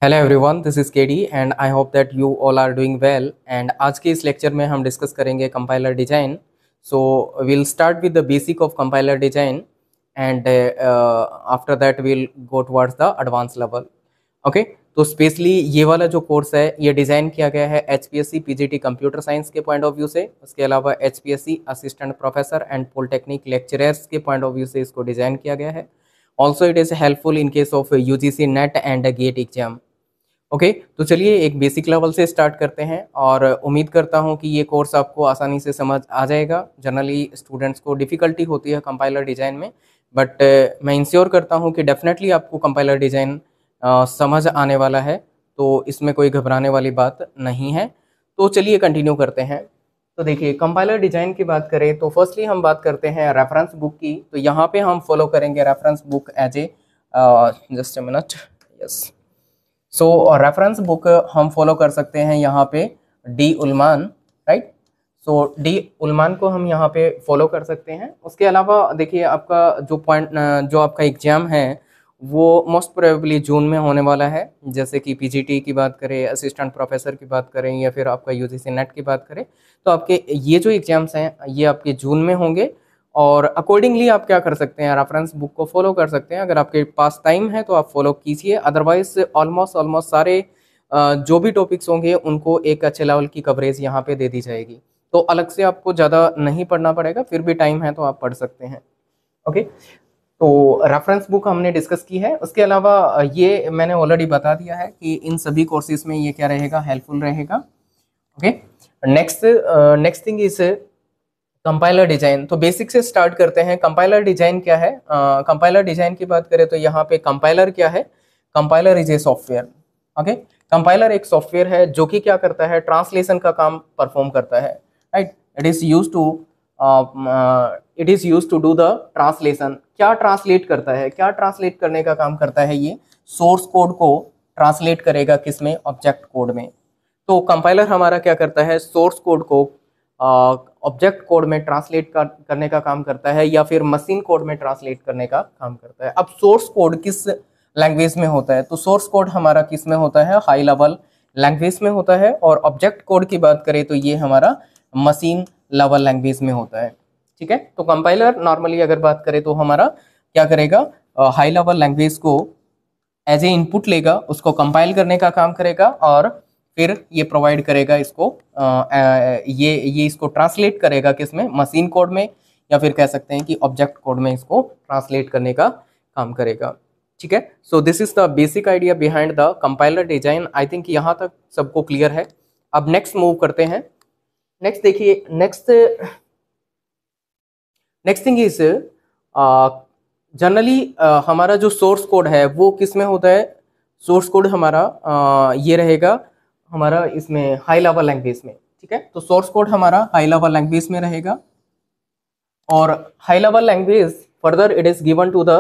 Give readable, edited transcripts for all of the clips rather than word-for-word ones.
Hello everyone, this is KD and I hope that you all are doing well. And आज के इस lecture में हम discuss करेंगे compiler design. So will start with the basic of compiler design and after that will go towards the advance level. Okay, तो specially ये वाला जो कोर्स है ये डिज़ाइन किया गया है HPSC PGT कंप्यूटर साइंस के पॉइंट ऑफ व्यू से। उसके अलावा HPSC assistant professor and polytechnic lecturers के पॉइंट ऑफ व्यू से इसको डिज़ाइन किया गया है। Also it is helpful in case of UGC net and gate exam. Okay, तो चलिए एक बेसिक लेवल से स्टार्ट करते हैं और उम्मीद करता हूं कि ये कोर्स आपको आसानी से समझ आ जाएगा। जनरली स्टूडेंट्स को डिफ़िकल्टी होती है कंपाइलर डिज़ाइन में, बट मैं इंश्योर करता हूं कि डेफिनेटली आपको कंपाइलर डिज़ाइन समझ आने वाला है, तो इसमें कोई घबराने वाली बात नहीं है। तो चलिए कंटिन्यू करते हैं। तो देखिए, कंपाइलर डिज़ाइन की बात करें तो फर्स्टली हम बात करते हैं रेफरेंस बुक की। तो यहाँ पे हम फॉलो करेंगे reference book as a just a minute, yes. So reference book हम फॉलो कर सकते हैं यहाँ पे D Ullman, right. So D Ullman को हम यहाँ पे फॉलो कर सकते हैं। उसके अलावा देखिए, आपका जो पॉइंट जो आपका एग्जाम है वो मोस्ट प्रोबेबली जून में होने वाला है। जैसे कि PGT की बात करें, असिस्टेंट प्रोफेसर की बात करें, या फिर आपका UGC नेट की बात करें, तो आपके ये जो एग्जाम्स हैं ये आपके जून में होंगे। और अकॉर्डिंगली आप क्या कर सकते हैं, रेफरेंस बुक को फॉलो कर सकते हैं। अगर आपके पास टाइम है तो आप फॉलो कीजिए, अदरवाइज ऑलमोस्ट सारे जो भी टॉपिक्स होंगे उनको एक अच्छे लेवल की कवरेज यहाँ पे दे दी जाएगी। तो अलग से आपको ज़्यादा नहीं पढ़ना पड़ेगा, फिर भी टाइम है तो आप पढ़ सकते हैं। ओके, तो रेफरेंस बुक हमने डिस्कस की है। उसके अलावा ये मैंने ऑलरेडी बता दिया है कि इन सभी कोर्सेज में ये क्या रहेगा, हेल्पफुल रहेगा। Okay, next thing is compiler design. तो बेसिक से स्टार्ट करते हैं। कंपाइलर डिजाइन क्या है? कंपाइलर डिजाइन की बात करें तो यहाँ पे कंपाइलर क्या है? Compiler is a software. Okay, compiler एक सॉफ्टवेयर है जो कि क्या करता है, ट्रांसलेशन का काम परफॉर्म करता है, right. It is use to do the translation. क्या ट्रांसलेट करता है, क्या ट्रांसलेट करने का काम करता है? ये सोर्स कोड को ट्रांसलेट करेगा किसमें? ऑब्जेक्ट कोड में। तो कंपाइलर हमारा क्या करता है, सोर्स कोड को ऑब्जेक्ट कोड में ट्रांसलेट करने का काम करता है, या फिर मशीन कोड में ट्रांसलेट करने का काम करता है। अब सोर्स कोड किस लैंग्वेज में होता है? तो सोर्स कोड हमारा किस में होता है? हाई लेवल लैंग्वेज में होता है। और ऑब्जेक्ट कोड की बात करें तो ये हमारा मशीन लेवल लैंग्वेज में होता है, ठीक है। तो कंपाइलर नॉर्मली अगर बात करें तो हमारा क्या करेगा, हाई लेवल लैंग्वेज को एज ए इनपुट लेगा, उसको कंपाइल करने का काम करेगा, और फिर ये प्रोवाइड करेगा इसको, ये इसको ट्रांसलेट करेगा किसमें? मशीन कोड में, या फिर कह सकते हैं कि ऑब्जेक्ट कोड में इसको ट्रांसलेट करने का काम करेगा, ठीक है। So this is the basic idea behind the compiler design. I think यहाँ तक सबको क्लियर है। अब नेक्स्ट मूव करते हैं। नेक्स्ट देखिए, नेक्स्ट थिंग इज जनरली हमारा जो सोर्स कोड है वो किस में होता है? सोर्स कोड हमारा ये रहेगा हमारा इसमें हाई लेवल लैंग्वेज में, ठीक है। तो सोर्स कोड हमारा हाई लेवल लैंग्वेज में रहेगा, और high level language further it is given to the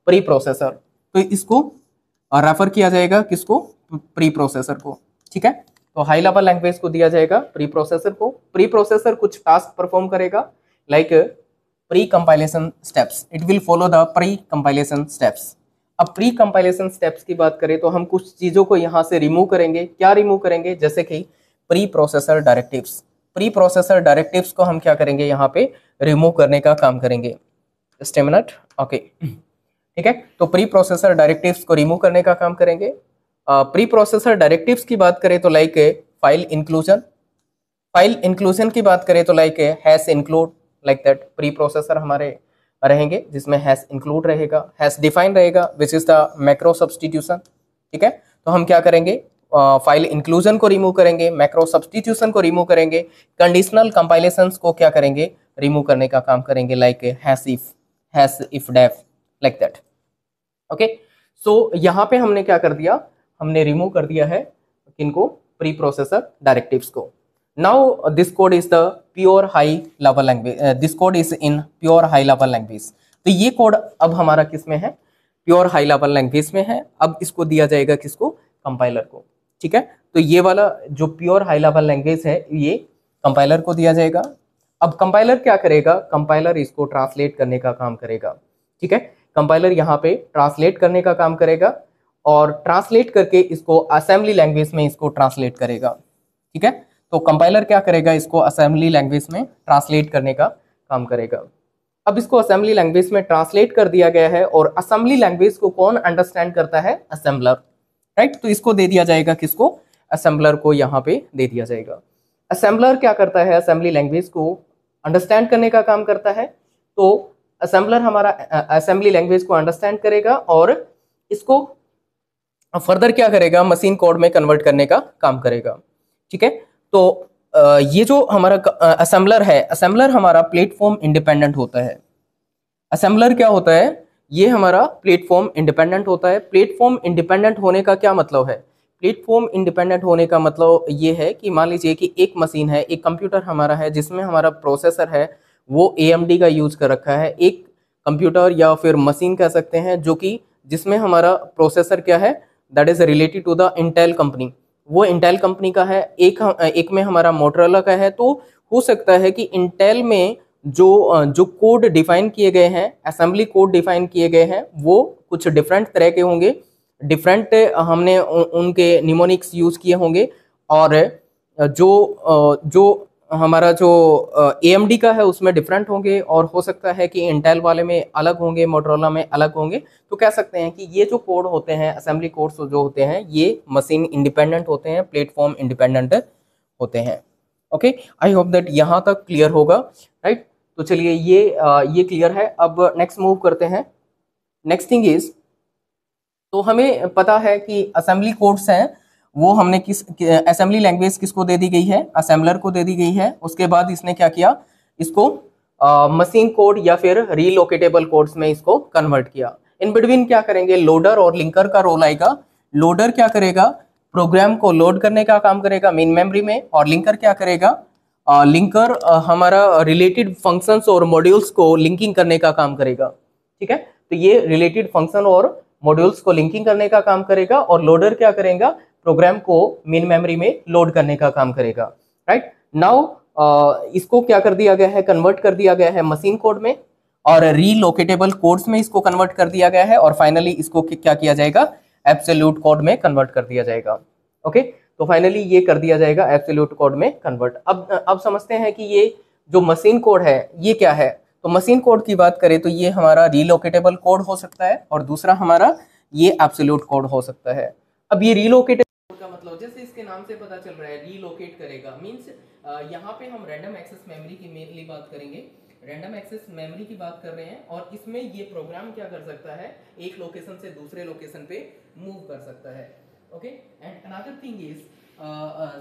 pre processor. तो इसको रेफर किया जाएगा किसको? प्री प्रोसेसर को, ठीक है। तो हाई लेवल लैंग्वेज को दिया जाएगा प्री प्रोसेसर को। प्री प्रोसेसर कुछ टास्क परफॉर्म करेगा, like pre compilation steps. It will follow the pre compilation steps. अब प्री कंपाइलेशन स्टेप्स की बात करें तो हम कुछ चीज़ों को यहाँ से रिमूव करेंगे। क्या रिमूव करेंगे? जैसे कि pre processor directives. Pre processor directives को हम क्या करेंगे, यहाँ पे रिमूव करने का काम करेंगे। जस्ट ए मिनट, ओके, ठीक है। तो प्री प्रोसेसर डायरेक्टिव्स को रिमूव करने का काम करेंगे। प्री प्रोसेसर डायरेक्टिव्स की बात करें तो like file inclusion. File inclusion की बात करें तो like hash include, like that. Preprocessor हमारे रहेंगे जिसमें हैश इंक्लूड रहेगा, हैश डिफाइन रहेगा, which is the macro substitution, ठीक है। तो हम क्या करेंगे, फाइल इंक्लूजन को रिमूव करेंगे, मैक्रो सब्सटीट्यूशन को रिमूव करेंगे, कंडीशनल कंपाइलेशंस को क्या करेंगे, रिमूव करने का काम करेंगे, like hash ifdef, like that. Okay, so यहाँ पे हमने क्या कर दिया, हमने रिमूव कर दिया है किनको? प्री प्रोसेसर डायरेक्टिव्स को। Now this code is the pure high level language. This code is in pure high level language. तो ये कोड अब हमारा किस में है? प्योर हाई लेवल लैंग्वेज में है। अब इसको दिया जाएगा किसको? कंपाइलर को, ठीक है। तो ये वाला जो प्योर हाई लेवल लैंग्वेज है ये कंपाइलर को दिया जाएगा। अब कंपाइलर क्या करेगा? कंपाइलर इसको ट्रांसलेट करने का काम करेगा, ठीक है। कंपाइलर यहाँ पे ट्रांसलेट करने का काम करेगा, और ट्रांसलेट करके इसको असेंबली लैंग्वेज में इसको ट्रांसलेट करेगा। ठीक है, तो कंपाइलर क्या करेगा, इसको असेंबली लैंग्वेज में ट्रांसलेट करने का काम करेगा। अब इसको असेंबली लैंग्वेज में ट्रांसलेट कर दिया गया है, और असेंबली लैंग्वेज को कौन अंडरस्टैंड करता है, असेंबलर, राइट। तो इसको दे दिया जाएगा, किसको, असेंबलर को यहाँ पे दे दिया जाएगा। असेंबलर क्या करता है, असेंबली लैंग्वेज को अंडरस्टैंड करने का काम करता है। तो असेंबलर हमारा असेंबली लैंग्वेज को अंडरस्टैंड करेगा और इसको फर्दर क्या करेगा, मशीन कोड में कन्वर्ट करने का काम करेगा। ठीक है, तो ये जो हमारा असेंबलर है, असेंबलर हमारा प्लेटफॉर्म इंडिपेंडेंट होता है। असेंबलर क्या होता है, ये हमारा प्लेटफॉर्म इंडिपेंडेंट होता है। प्लेटफॉर्म इंडिपेंडेंट होने का क्या मतलब है, प्लेटफॉर्म इंडिपेंडेंट होने का मतलब ये है कि मान लीजिए कि एक मशीन है, एक कंप्यूटर हमारा है जिसमें हमारा प्रोसेसर है वो AMD का यूज कर रखा है। एक कंप्यूटर या फिर मशीन कह सकते हैं जो कि जिसमें हमारा प्रोसेसर क्या है, that is related to the Intel company, वो इंटेल कंपनी का है। एक में हमारा मोटरोला का है। तो हो सकता है कि इंटेल में जो कोड डिफाइन किए गए हैं, असेंबली कोड डिफाइन किए गए हैं, वो कुछ डिफरेंट तरह के होंगे, डिफरेंट हमने उनके निमोनिक्स यूज किए होंगे। और जो हमारा जो AMD का है उसमें डिफरेंट होंगे, और हो सकता है कि इंटेल वाले में अलग होंगे, मोटरोला में अलग होंगे। तो कह सकते हैं कि ये जो कोड होते हैं, असेंबली कोड्स जो होते हैं, ये मशीन इंडिपेंडेंट होते हैं, प्लेटफॉर्म इंडिपेंडेंट होते हैं। ओके, आई होप दैट यहाँ तक क्लियर होगा, राइट। तो चलिए ये क्लियर है। अब नेक्स्ट मूव करते हैं। नेक्स्ट थिंग इज, तो हमें पता है कि असेंबली कोड्स हैं वो हमने असेंबली लैंग्वेज किसको दे दी गई है, असेंबलर को दे दी गई है। उसके बाद इसने क्या किया, इसको मशीन कोड या फिर रीलोकेटेबल कोड्स में इसको कन्वर्ट किया। इन बिटवीन क्या करेंगे, लोडर और लिंकर का रोल आएगा। लोडर क्या करेगा, प्रोग्राम को लोड करने का काम करेगा मेन मेमोरी में, और लिंकर क्या करेगा, लिंकर हमारा रिलेटेड फंक्शंस और मॉड्यूल्स को लिंकिंग करने का काम करेगा। ठीक है, तो ये रिलेटेड फंक्शन और मॉड्यूल्स को लिंकिंग करने का काम करेगा, और लोडर क्या करेगा, प्रोग्राम को मेन मेमोरी में लोड करने का काम करेगा, राइट। नाउ इसको क्या कर दिया गया है, कन्वर्ट कर दिया गया है मशीन कोड में, और रीलोकेटेबल कोड्स में इसको कन्वर्ट कर दिया गया है, और फाइनली इसको क्या किया जाएगा, एब्सोल्यूट कोड में कन्वर्ट कर दिया जाएगा। ओके, तो फाइनली ये कर दिया जाएगा एब्सोल्यूट कोड में कन्वर्ट। अब समझते हैं कि ये जो मशीन कोड है ये क्या है। तो मशीन कोड की बात करें तो ये हमारा रीलोकेटेबल कोड हो सकता है, और दूसरा हमारा ये एब्सोल्यूट कोड हो सकता है। अब ये रीलोकेटेबल कोड का मतलब जैसे इसके नाम से पता चल रहा है, रीलोकेट करेगा, मींस यहाँ पे हम रैंडम एक्सेस मेमोरी की मेनली बात करेंगे, रैंडम एक्सेस मेमोरी की बात कर रहे हैं। और इसमें ये प्रोग्राम क्या कर सकता है, एक लोकेशन से दूसरे लोकेशन पे मूव कर सकता है। Okay, and another thing is,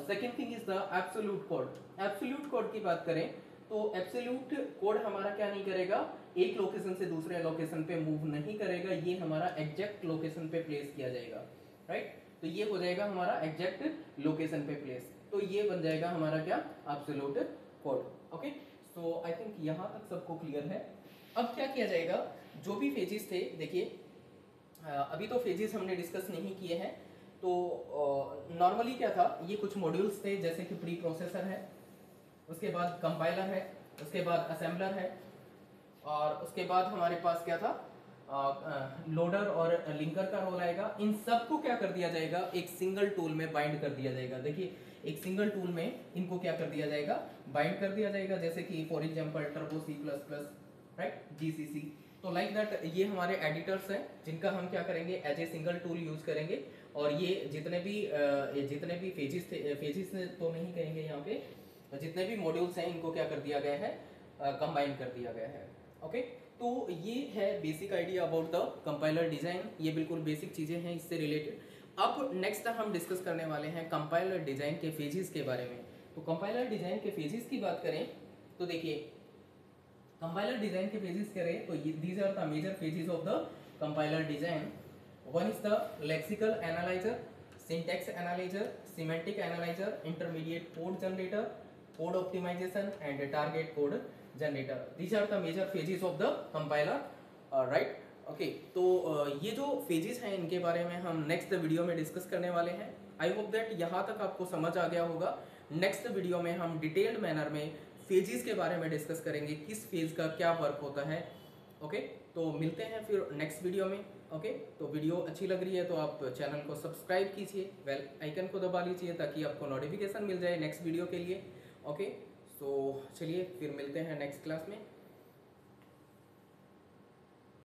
second thing is the absolute code. Absolute code की बात करें तो एब्सोल्यूट कोड हमारा क्या नहीं करेगा, एक लोकेशन से दूसरे लोकेशन पे मूव नहीं करेगा, ये हमारा एग्जैक्ट लोकेशन पे प्लेस किया जाएगा, राइट। तो ये हो जाएगा हमारा एग्जैक्ट लोकेशन पे प्लेस। तो ये बन जाएगा हमारा क्या, absolute code. Okay, so I think यहाँ तक सबको क्लियर है। अब क्या किया जाएगा, जो भी फेजेस थे, देखिए अभी तो फेजेस हमने डिस्कस नहीं किए हैं। तो नॉर्मली क्या था, ये कुछ मॉड्यूल्स थे, जैसे कि प्री प्रोसेसर है, उसके बाद कंपाइलर है, उसके बाद असेंबलर है, और उसके बाद हमारे पास क्या था, लोडर और लिंकर का रोल आएगा। इन सबको क्या कर दिया जाएगा, एक सिंगल टूल में बाइंड कर दिया जाएगा। देखिए एक सिंगल टूल में इनको क्या कर दिया जाएगा, बाइंड कर दिया जाएगा, जैसे कि for example turbo C++, right, GCC। तो लाइक दैट ये हमारे एडिटर्स हैं जिनका हम क्या करेंगे, as a single tool use करेंगे। और ये जितने भी फेजेस तो नहीं कहेंगे यहाँ पे, जितने भी मॉड्यूल्स हैं इनको क्या कर दिया गया है, कंबाइन कर दिया गया है। ओके, तो ये है basic idea about the compiler design. ये बिल्कुल बेसिक चीजें हैं इससे रिलेटेड। अब नेक्स्ट हम डिस्कस करने वाले हैं कंपाइलर डिजाइन के फेजेस के बारे में। तो कंपाइलर डिजाइन के फेजेस की बात करें तो देखिए, कंपाइलर डिजाइन के फेजेस करें तो these are the major phases of the compiler design. One is the lexical analyser, syntax analyser, semantic analyser, intermediate code generator, code optimization and target code generator. These are the major phases of the compiler, right? Okay, तो ये जो phases हैं इनके बारे में हम next video में discuss करने वाले हैं। आई होप दैट यहाँ तक आपको समझ आ गया होगा। नेक्स्ट वीडियो में हम डिटेल्ड मैनर में phases के बारे में डिस्कस करेंगे, किस फेज का क्या वर्क होता है। ओके। तो मिलते हैं फिर नेक्स्ट वीडियो में। ओके, तो वीडियो अच्छी लग रही है तो आप चैनल को सब्सक्राइब कीजिए, बेल आइकन को दबा लीजिए ताकि आपको नोटिफिकेशन मिल जाए नेक्स्ट वीडियो के लिए। ओके, तो चलिए फिर मिलते हैं नेक्स्ट क्लास में।